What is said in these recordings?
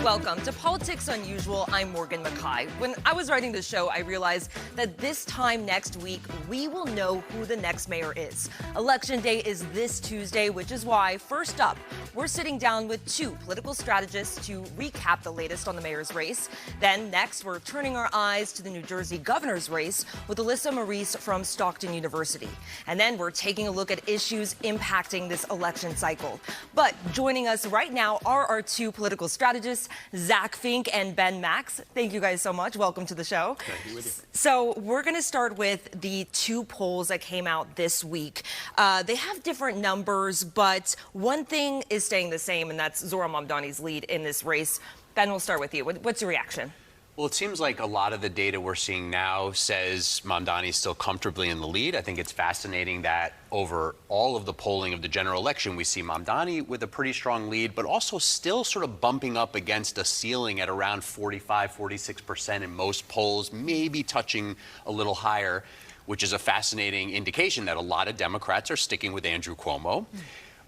welcome to Politics Unusual. I'm Morgan McKay. When I was writing this show, I realized that this time next week, we will know who the next mayor is. Election day is this Tuesday, which is why, first up, we're sitting down with two political strategists to recap the latest on the mayor's race. Then next, we're turning our eyes to the New Jersey governor's race with Alyssa Maurice from Stockton University. And then we're taking a look at issues impacting this election cycle. But joining us right now are our two political strategists, Zack, Fink, and Ben Max. Thank you guys so much. Welcome to the show. Thank you. With you. So we're going to start with the two polls that came out this week. They have different numbers, but one thing is staying the same, and that's Zohran Mamdani's lead in this race. Ben, we'll start with you. What's your reaction? Well, it seems like a lot of the data we're seeing now says Mamdani's still comfortably in the lead. I think it's fascinating that over all of the polling of the general election, we see Mamdani with a pretty strong lead, but also still sort of bumping up against a ceiling at around 45, 46% in most polls, maybe touching a little higher, which is a fascinating indication that a lot of Democrats are sticking with Andrew Cuomo.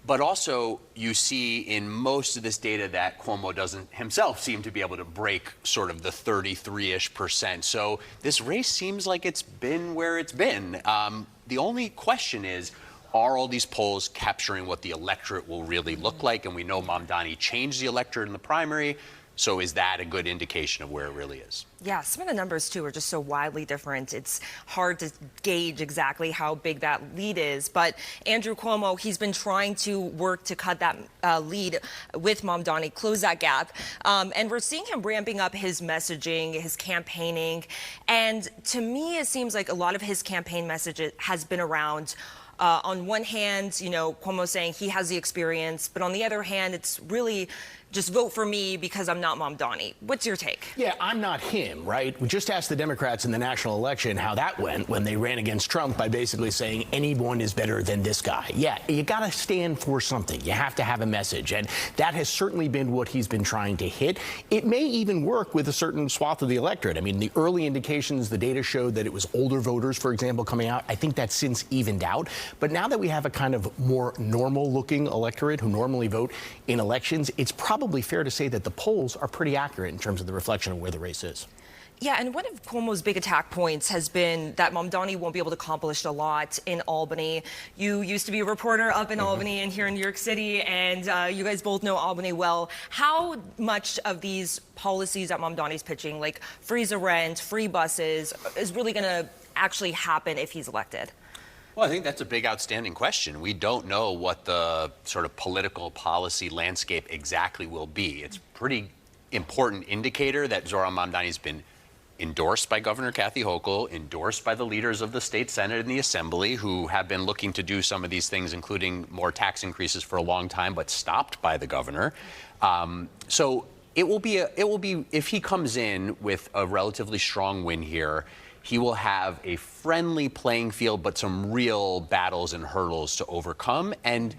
But also, you see in most of this data that Cuomo doesn't himself seem to be able to break sort of the 33-ish%. So this race seems like it's been where it's been. The only question is, are all these polls capturing what the electorate will really look like? And we know Mamdani changed the electorate in the primary. So is that a good indication of where it really is? Yeah, some of the numbers, too, are just so wildly different. It's hard to gauge exactly how big that lead is. But Andrew Cuomo, he's been trying to work to cut that lead with Mamdani, close that gap. And we're seeing him ramping up his messaging, his campaigning. And to me, it seems like a lot of his campaign message has been around on one hand, you know, Cuomo saying he has the experience, but on the other hand, it's really just vote for me because I'm not Mamdani. What's your take? Yeah, I'm not him, right? We just asked the Democrats in the national election how that went when they ran against Trump by basically saying anyone is better than this guy. Yeah, you got to stand for something. You have to have a message. And that has certainly been what he's been trying to hit. It may even work with a certain swath of the electorate. I mean, the early indications, the data showed that it was older voters, for example, coming out. I think that's since evened out. But now that we have a kind of more normal-looking electorate who normally vote in elections, it's probably fair to say that the polls are pretty accurate in terms of the reflection of where the race is. Yeah, and one of Cuomo's big attack points has been that Mamdani won't be able to accomplish a lot in Albany. You used to be a reporter up in Albany and here in New York City, and you guys both know Albany well. How much of these policies that Mamdani's pitching, like freeze the rent, free buses, is really going to actually happen if he's elected? Well, I think that's a big outstanding question. We don't know what the sort of political policy landscape exactly will be. It's a pretty important indicator that Zohran Mamdani's been endorsed by Governor Kathy Hochul, endorsed by the leaders of the state Senate and the Assembly, who have been looking to do some of these things, including more tax increases for a long time, but stopped by the governor. So it will be, if he comes in with a relatively strong win here, he will have a friendly playing field, but some real battles and hurdles to overcome. And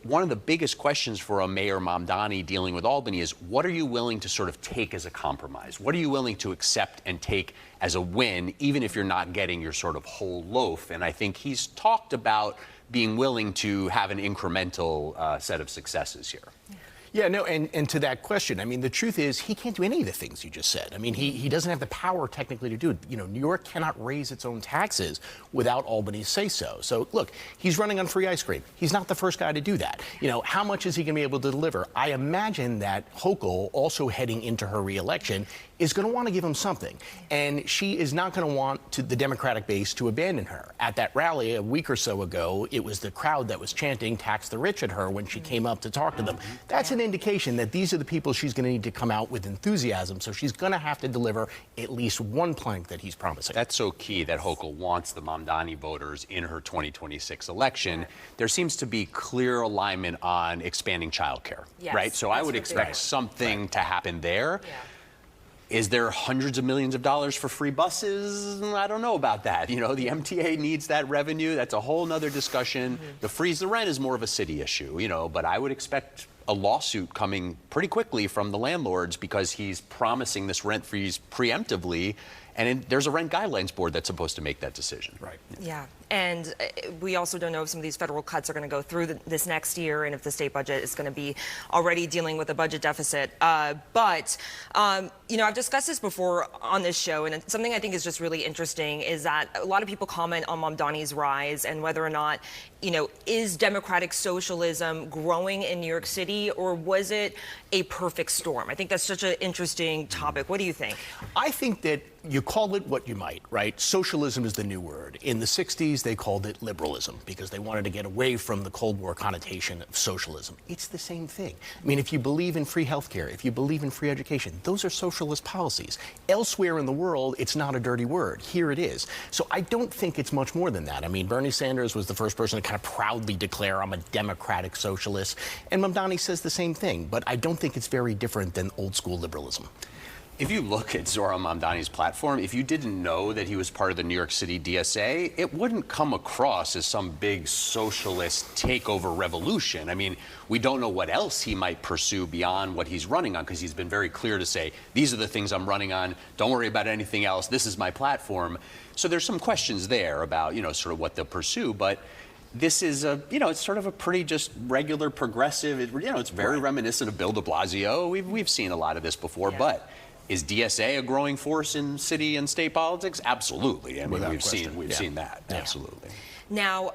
one of the biggest questions for a Mayor Mamdani dealing with Albany is, what are you willing to sort of take as a compromise? What are you willing to accept and take as a win, even if you're not getting your sort of whole loaf? And I think he's talked about being willing to have an incremental set of successes here. Yeah, no, and to that question, I mean, the truth is he can't do any of the things you just said. I mean, he doesn't have the power technically to do it. You know, New York cannot raise its own taxes without Albany's say-so. So, look, he's running on free ice cream. He's not the first guy to do that. You know, how much is he going to be able to deliver? I imagine that Hochul, also heading into her re-election, is going to want to give him something. And she is not going to want the Democratic base to abandon her. At that rally a week or so ago, it was the crowd that was chanting tax the rich at her when she came up to talk to them. That's an indication that these are the people she's going to need to come out with enthusiasm. So she's going to have to deliver at least one plank that he's promising. That's so key that Hochul wants the Mamdani voters in her 2026 election. There seems to be clear alignment on expanding childcare, right? So I would expect something to happen there. Yeah. Is there hundreds of millions of dollars for free buses? I don't know about that. You know, the MTA needs that revenue. That's a whole nother discussion. The freeze the rent is more of a city issue, you know, but I would expect a lawsuit coming pretty quickly from the landlords because he's promising this rent freeze preemptively. And there's a rent guidelines board that's supposed to make that decision. Right. Yeah. And we also don't know if some of these federal cuts are going to go through this next year and if the state budget is going to be already dealing with a budget deficit. But I've discussed this before on this show, and it's something I think is just really interesting is that a lot of people comment on Mamdani's rise and whether or not, is democratic socialism growing in New York City, or was it a perfect storm? I think that's such an interesting topic. What do you think? I think that you call it what you might, right? Socialism is the new word. In the 60s, they called it liberalism because they wanted to get away from the Cold War connotation of socialism. It's the same thing. I mean, if you believe in free healthcare, if you believe in free education, those are socialist policies. Elsewhere in the world, it's not a dirty word. Here it is. So I don't think it's much more than that. I mean, Bernie Sanders was the first person to kind of proudly declare, I'm a democratic socialist. And Mamdani says the same thing. But I don't think it's very different than old school liberalism. If you look at Zohran Mamdani's platform, if you didn't know that he was part of the New York City DSA, it wouldn't come across as some big socialist takeover revolution. I mean, we don't know what else he might pursue beyond what he's running on, because he's been very clear to say, these are the things I'm running on. Don't worry about anything else. This is my platform. So there's some questions there about, sort of what they'll pursue. But this is it's sort of a pretty just regular progressive, it's very reminiscent of Bill de Blasio. We've seen a lot of this before, but is DSA a growing force in city and state politics? Absolutely. I mean, we've seen that. Yeah. Absolutely. Now,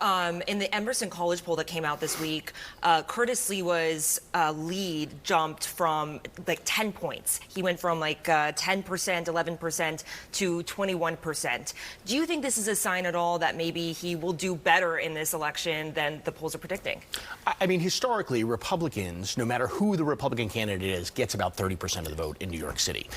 in the Emerson College poll that came out this week, Curtis Lewa's lead jumped from like 10 points. He went from like 10%, 11% to 21%. Do you think this is a sign at all that maybe he will do better in this election than the polls are predicting? I mean, historically, Republicans, no matter who the Republican candidate is, gets about 30% of the vote in New York City.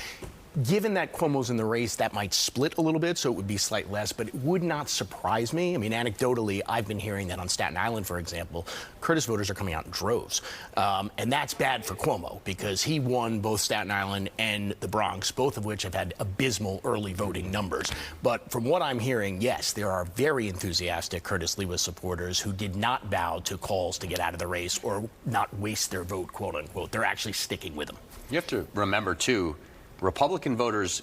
Given that Cuomo's in the race, that might split a little bit, so it would be slightly less, but it would not surprise me. I mean, anecdotally, I've been hearing that on Staten Island, for example, Curtis voters are coming out in droves. And that's bad for Cuomo because he won both Staten Island and the Bronx, both of which have had abysmal early voting numbers. But from what I'm hearing, yes, there are very enthusiastic Curtis Lewa supporters who did not bow to calls to get out of the race or not waste their vote, quote unquote. They're actually sticking with him. You have to remember, too, Republican voters,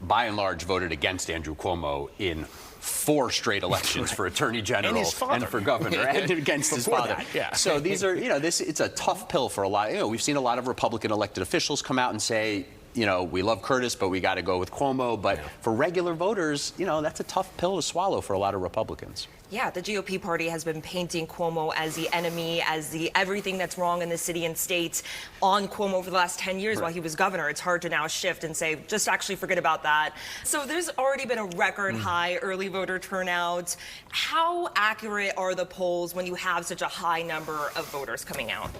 by and large, voted against Andrew Cuomo in 4 straight elections for Attorney General and for governor, and against his father. So these are, it's a tough pill for a lot. We've seen a lot of Republican elected officials come out and say, we love Curtis, but we got to go with Cuomo. But for regular voters, that's a tough pill to swallow for a lot of Republicans. Yeah, the GOP party has been painting Cuomo as the enemy, as the everything that's wrong in the city and state on Cuomo for the last 10 years while he was governor. It's hard to now shift and say, just actually forget about that. So there's already been a record high early voter turnout. How accurate are the polls when you have such a high number of voters coming out?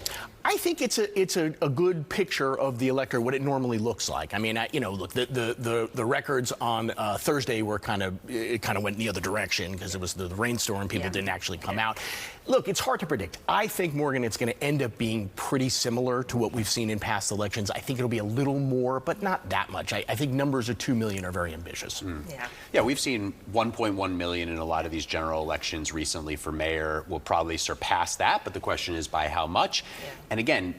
I think it's a good picture of the electorate, what it normally looks like. I mean, look, the records on Thursday were kind of went in the other direction because it was the rainstorm. People didn't actually come out. Look, it's hard to predict. I think, Morgan, it's going to end up being pretty similar to what we've seen in past elections. I think it'll be a little more, but not that much. I think numbers of 2 million are very ambitious. Yeah, we've seen 1.1 million in a lot of these general elections recently for mayor. We'll probably surpass that, but the question is by how much? And again,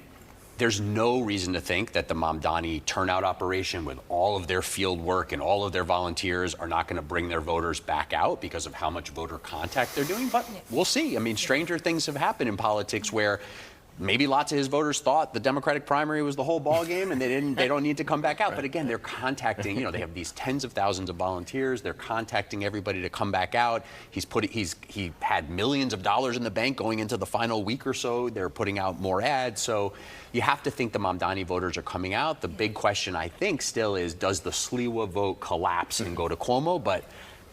there's no reason to think that the Mamdani turnout operation with all of their field work and all of their volunteers are not going to bring their voters back out because of how much voter contact they're doing. But we'll see. I mean, stranger things have happened in politics where maybe lots of his voters thought the Democratic primary was the whole ballgame and they don't need to come back out. But again, they're contacting, they have these tens of thousands of volunteers. They're contacting everybody to come back out. He had millions of dollars in the bank going into the final week or so. They're putting out more ads. So you have to think the Mamdani voters are coming out. The big question, I think, still is, does the Sliwa vote collapse and go to Cuomo? But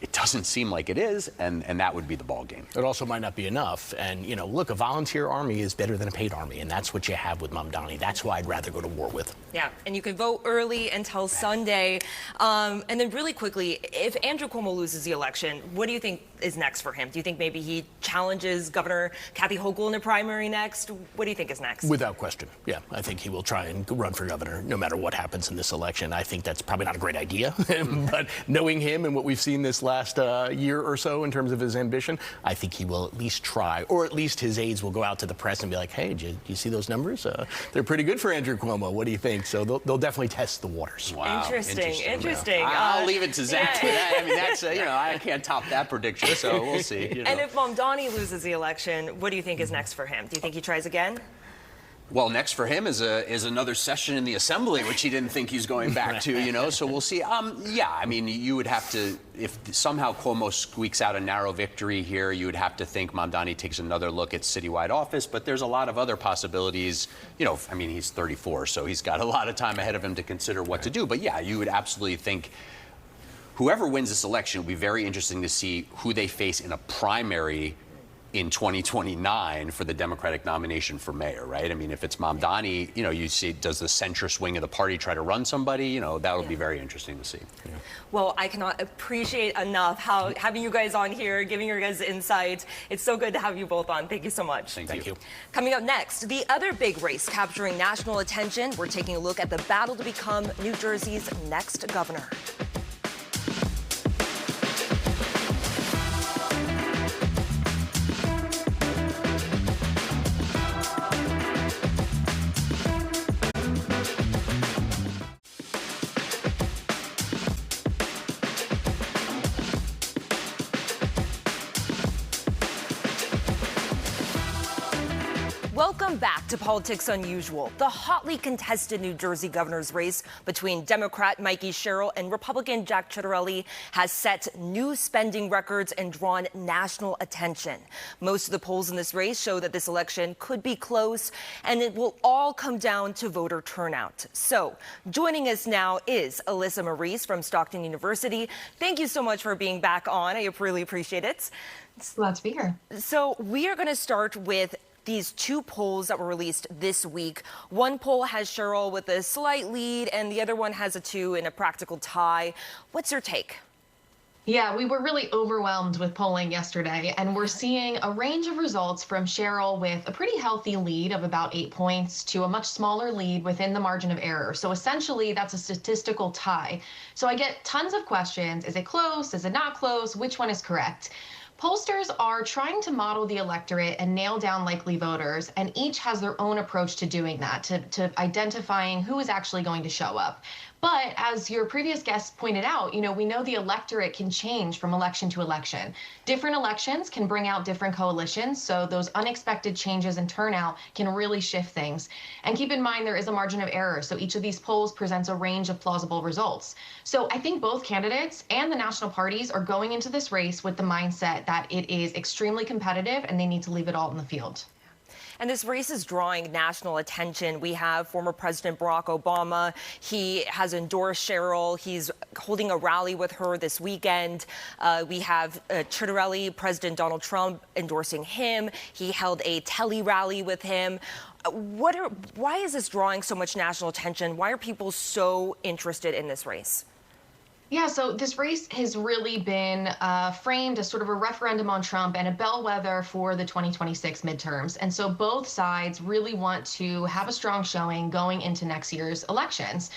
it doesn't seem like it is, and that would be the ball game. It also might not be enough. And, look, a volunteer army is better than a paid army, and that's what you have with Mamdani. That's why I'd rather go to war with. Yeah, and you can vote early until Sunday. And then really quickly, if Andrew Cuomo loses the election, what do you think is next for him? Do you think maybe he challenges Governor Kathy Hochul in the primary next? What do you think is next? Without question, yeah. I think he will try and run for governor no matter what happens in this election. I think that's probably not a great idea, but knowing him and what we've seen this last year or so in terms of his ambition, I think he will at least try, or at least his aides will go out to the press and be like, hey, do you see those numbers? They're pretty good for Andrew Cuomo. What do you think? So they'll definitely test the waters. Wow. Interesting. I'll leave it to Zack for that. I mean, that's, I can't top that prediction, so we'll see. And if Mamdani loses the election, what do you think is next for him? Do you think he tries again? Well, next for him is another session in the assembly, which he didn't think he's going back to, so we'll see. Yeah, I mean, you would have to, if somehow Cuomo squeaks out a narrow victory here, you would have to think Mamdani takes another look at citywide office, but there's a lot of other possibilities. I mean, he's 34, so he's got a lot of time ahead of him to consider what to do. But yeah, you would absolutely think whoever wins this election will be very interesting to see who they face in a primary in 2029 for the Democratic nomination for mayor, right? I mean, if it's Mamdani, you see, does the centrist wing of the party try to run somebody? That'll be very interesting to see. Yeah. Well, I cannot appreciate enough having you guys on here, giving your guys insight. It's so good to have you both on. Thank you so much. Thank you. Coming up next, the other big race capturing national attention. We're taking a look at the battle to become New Jersey's next governor. Welcome back to Politics Unusual. The hotly contested New Jersey governor's race between Democrat Mikey Sherrill and Republican Jack Ciattarelli has set new spending records and drawn national attention. Most of the polls in this race show that this election could be close, and it will all come down to voter turnout. So, joining us now is Alyssa Maurice from Stockton University. Thank you so much for being back on. I really appreciate it. Glad to be here. So, we are going to start with these two polls that were released this week. One poll has Sherrill with a slight lead, and the other one has a 2 in a practical tie. What's your take? Yeah, we were really overwhelmed with polling yesterday, and we're seeing a range of results from Sherrill with a pretty healthy lead of about 8 points to a much smaller lead within the margin of error. So essentially, that's a statistical tie. So I get tons of questions. Is it close? Is it not close? Which one is correct? Pollsters are trying to model the electorate and nail down likely voters, and each has their own approach to doing that, to identifying who is actually going to show up. But as your previous guest pointed out, we know the electorate can change from election to election. Different elections can bring out different coalitions, so those unexpected changes in turnout can really shift things. And keep in mind, there is a margin of error, so each of these polls presents a range of plausible results. So I think both candidates and the national parties are going into this race with the mindset that it is extremely competitive and they need to leave it all in the field. And this race is drawing national attention. We have former President Barack Obama. He has endorsed Sherrill. He's holding a rally with her this weekend. We have Ciattarelli, President Donald Trump, endorsing him. He held a tele-rally with him. Why is this drawing so much national attention? Why are people so interested in this race? Yeah, so this race has really been framed as sort of a referendum on Trump and a bellwether for the 2026 midterms. And so both sides really want to have a strong showing going into next year's elections.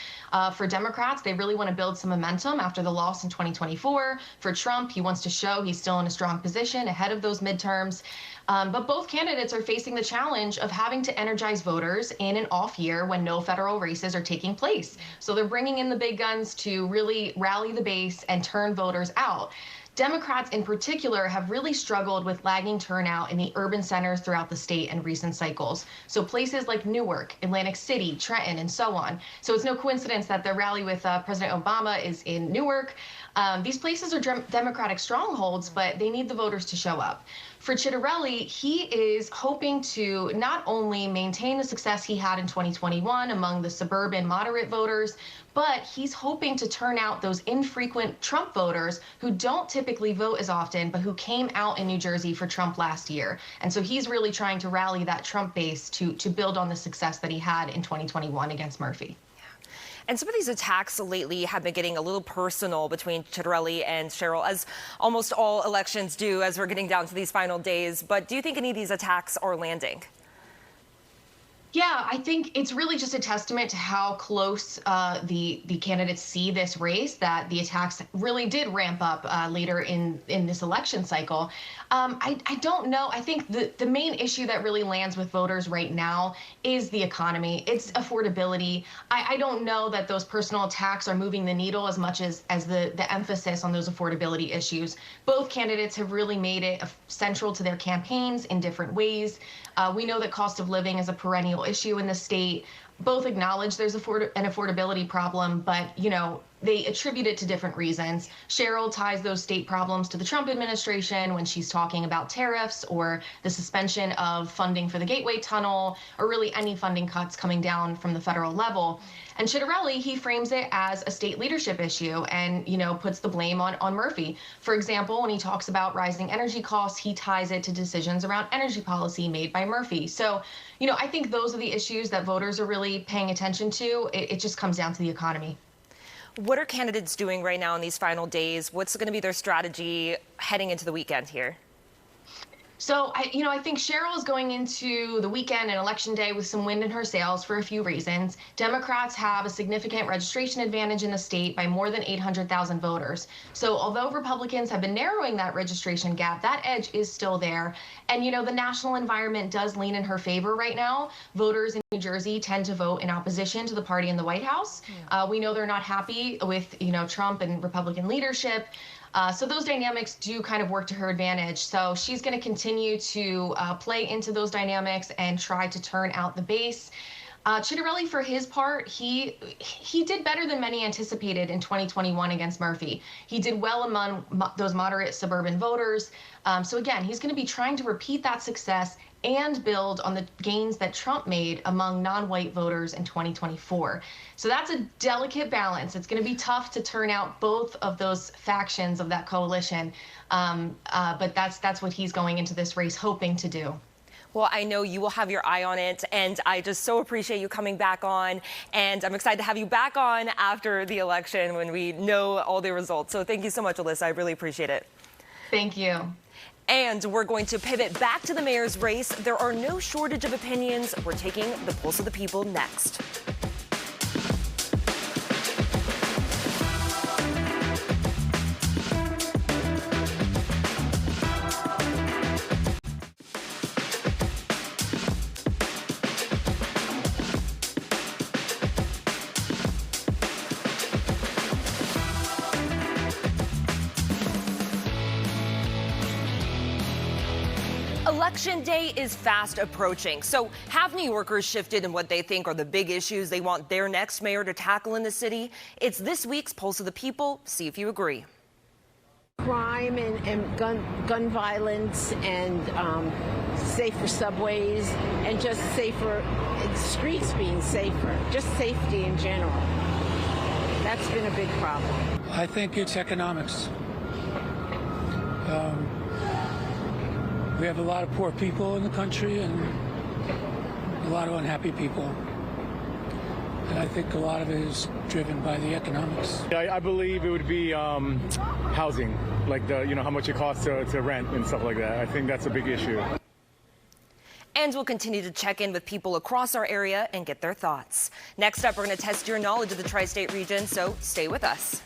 For Democrats, they really want to build some momentum after the loss in 2024. For Trump, he wants to show he's still in a strong position ahead of those midterms. But both candidates are facing the challenge of having to energize voters in an off year when no federal races are taking place. So they're bringing in the big guns to really rally the base and turn voters out. Democrats in particular have really struggled with lagging turnout in the urban centers throughout the state in recent cycles. So places like Newark, Atlantic City, Trenton, and so on. So it's no coincidence that the rally with President Obama is in Newark. These places are Democratic strongholds, but they need the voters to show up. For Ciattarelli, he is hoping to not only maintain the success he had in 2021 among the suburban moderate voters, but he's hoping to turn out those infrequent Trump voters who don't typically vote as often, but who came out in New Jersey for Trump last year. And so he's really trying to rally that Trump base to build on the success that he had in 2021 against Murphy. And some of these attacks lately have been getting a little personal between Ciattarelli and Sherrill, as almost all elections do as we're getting down to these final days. But do you think any of these attacks are landing? Yeah, I think it's really just a testament to how close the candidates see this race, that the attacks really did ramp up later in this election cycle. I don't know. I think the main issue that really lands with voters right now is the economy. It's affordability. I don't know that those personal attacks are moving the needle as much as the emphasis on those affordability issues. Both candidates have really made it central to their campaigns in different ways. We know that cost of living is a perennial issue in the state. Both acknowledge there's an affordability problem, but they attribute it to different reasons. Cheryl ties those state problems to the Trump administration when she's talking about tariffs or the suspension of funding for the Gateway Tunnel, or really any funding cuts coming down from the federal level. And Chitterelli, he frames it as a state leadership issue and, puts the blame on Murphy. For example, when he talks about rising energy costs, he ties it to decisions around energy policy made by Murphy. So, I think those are the issues that voters are really paying attention to. It just comes down to the economy. What are candidates doing right now in these final days? What's going to be their strategy heading into the weekend here? So, I think Cheryl is going into the weekend and Election Day with some wind in her sails for a few reasons. Democrats have a significant registration advantage in the state by more than 800,000 voters. So although Republicans have been narrowing that registration gap, that edge is still there. And, the national environment does lean in her favor right now. Voters in New Jersey tend to vote in opposition to the party in the White House. We know they're not happy with, Trump and Republican leadership. So those dynamics do kind of work to her advantage. So she's going to continue to play into those dynamics and try to turn out the base. Chitterelli, for his part, he did better than many anticipated in 2021 against Murphy. He did well among those moderate suburban voters. So again, he's going to be trying to repeat that success and build on the gains that Trump made among non-white voters in 2024. So that's a delicate balance. It's going to be tough to turn out both of those factions of that coalition, but that's what he's going into this race hoping to do. Well, I know you will have your eye on it, and I just so appreciate you coming back on, and I'm excited to have you back on after the election when we know all the results. So thank you so much, Alyssa. I really appreciate it. Thank you. And we're going to pivot back to the mayor's race. There are no shortage of opinions. We're taking the pulse of the people next. Election day is fast approaching, so have New Yorkers shifted in what they think are the big issues they want their next mayor to tackle in the city? It's this week's Pulse of the People. See if you agree. Crime and gun violence and safer subways and just safer streets being safer, just safety in general. That's been a big problem. I think it's economics. We have a lot of poor people in the country and a lot of unhappy people. And I think a lot of it is driven by the economics. I believe it would be housing, like how much it costs to rent and stuff like that. I think that's a big issue. And we'll continue to check in with people across our area and get their thoughts. Next up, we're going to test your knowledge of the tri-state region, so stay with us.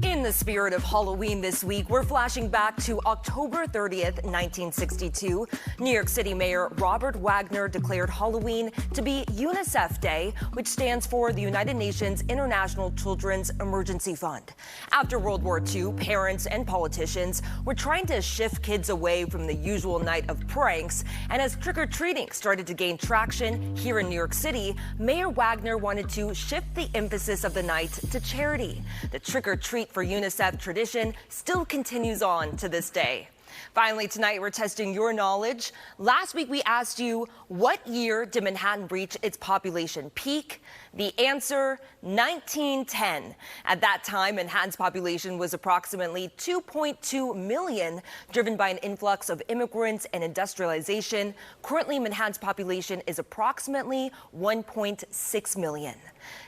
In the spirit of Halloween this week, we're flashing back to October 30th, 1962. New York City Mayor Robert Wagner declared Halloween to be UNICEF Day, which stands for the United Nations International Children's Emergency Fund. After World War II, parents and politicians were trying to shift kids away from the usual night of pranks, and as trick-or-treating started to gain traction here in New York City, Mayor Wagner wanted to shift the emphasis of the night to charity. The trick-or-treat for UNICEF tradition still continues on to this day. Finally, tonight we're testing your knowledge. Last week we asked you, what year did Manhattan reach its population peak? The answer, 1910. At that time, Manhattan's population was approximately 2.2 million, driven by an influx of immigrants and industrialization. Currently, Manhattan's population is approximately 1.6 million.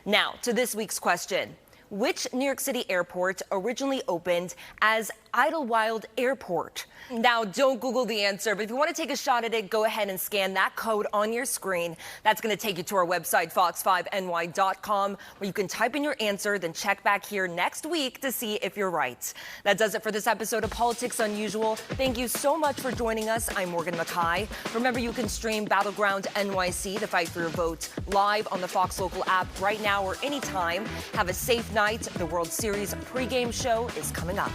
Now, to this week's question. Which New York City airport originally opened as Idlewild Airport? Now, don't Google the answer, but if you want to take a shot at it, go ahead and scan that code on your screen. That's going to take you to our website, fox5ny.com, where you can type in your answer, then check back here next week to see if you're right. That does it for this episode of Politics Unusual. Thank you so much for joining us. I'm Morgan McKay. Remember, you can stream Battleground NYC, the fight for your vote, live on the Fox Local app right now or anytime. Have a safe night. The World Series pregame show is coming up.